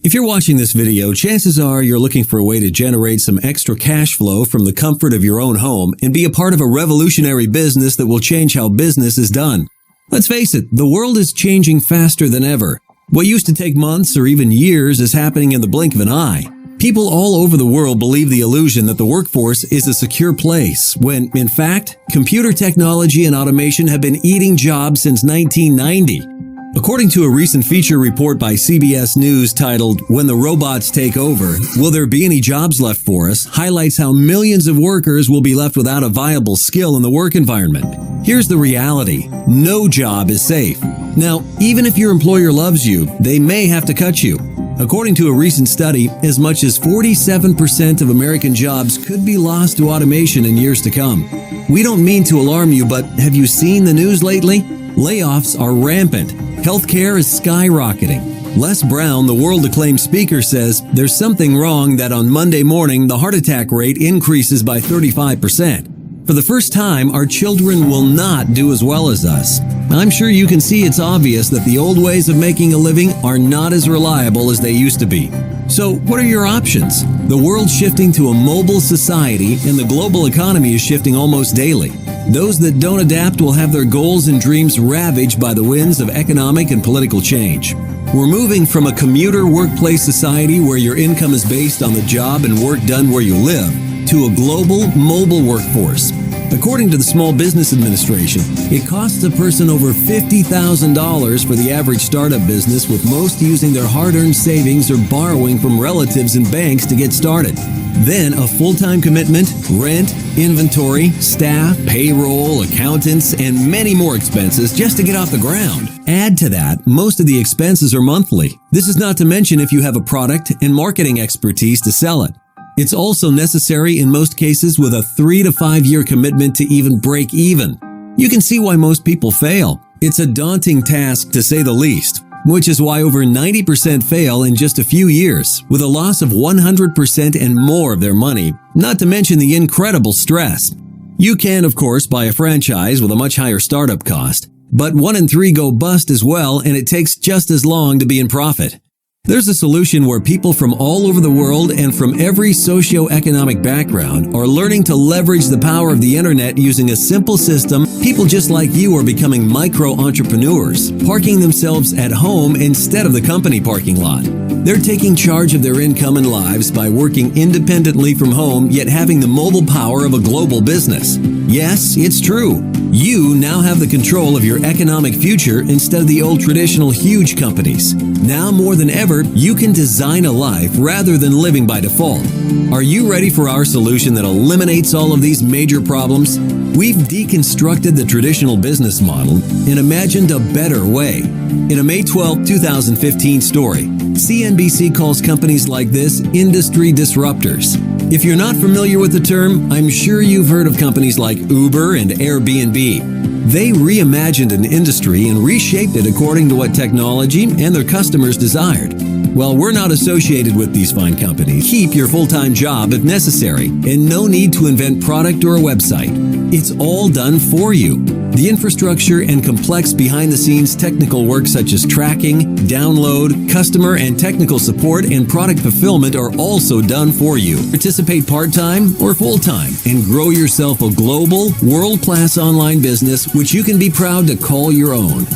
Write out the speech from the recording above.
If you're watching this video, chances are you're looking for a way to generate some extra cash flow from the comfort of your own home and be a part of a revolutionary business that will change how business is done. Let's face it, the world is changing faster than ever. What used to take months or even years is happening in the blink of an eye. People all over the world believe the illusion that the workforce is a secure place, when, in fact, computer technology and automation have been eating jobs since 1990. According to a recent feature report by CBS News titled, "When the Robots Take Over, Will There Be Any Jobs Left for Us?" highlights how millions of workers will be left without a viable skill in the work environment. Here's the reality. No job is safe. Now, even if your employer loves you, they may have to cut you. According to a recent study, as much as 47% of American jobs could be lost to automation in years to come. We don't mean to alarm you, but have you seen the news lately? Layoffs are rampant. Healthcare is skyrocketing. Les Brown, the world-acclaimed speaker, says there's something wrong that on Monday morning the heart attack rate increases by 35%. For the first time, our children will not do as well as us. I'm sure you can see it's obvious that the old ways of making a living are not as reliable as they used to be. So, what are your options? The world's shifting to a mobile society, and the global economy is shifting almost daily. Those that don't adapt will have their goals and dreams ravaged by the winds of economic and political change. We're moving from a commuter workplace society where your income is based on the job and work done where you live, to a global, mobile workforce. According to the Small Business Administration, it costs a person over $50,000 for the average startup business, with most using their hard-earned savings or borrowing from relatives and banks to get started. Then a full-time commitment, rent, inventory, staff, payroll, accountants, and many more expenses just to get off the ground. Add to that, most of the expenses are monthly. This is not to mention if you have a product and marketing expertise to sell it. It's also necessary in most cases with a 3 to 5 year commitment to even break even. You can see why most people fail. It's a daunting task to say the least, which is why over 90% fail in just a few years, with a loss of 100% and more of their money, not to mention the incredible stress. You can, of course, buy a franchise with a much higher startup cost, but 1 in 3 go bust as well, and it takes just as long to be in profit. There's a solution where people from all over the world and from every socio-economic background are learning to leverage the power of the internet using a simple system. People just like you are becoming micro-entrepreneurs, parking themselves at home instead of the company parking lot. They're taking charge of their income and lives by working independently from home, yet having the mobile power of a global business. Yes, it's true. You now have the control of your economic future instead of the old traditional huge companies. Now more than ever, you can design a life rather than living by default. Are you ready for our solution that eliminates all of these major problems? We've deconstructed the traditional business model and imagined a better way. In a May 12, 2015 story, CNBC calls companies like this industry disruptors. If you're not familiar with the term, I'm sure you've heard of companies like Uber and Airbnb. They reimagined an industry and reshaped it according to what technology and their customers desired. While we're not associated with these fine companies, keep your full-time job if necessary, and no need to invent product or a website. It's all done for you. The infrastructure and complex behind-the-scenes technical work such as tracking, download, customer and technical support, and product fulfillment are also done for you. Participate part-time or full-time and grow yourself a global, world-class online business which you can be proud to call your own.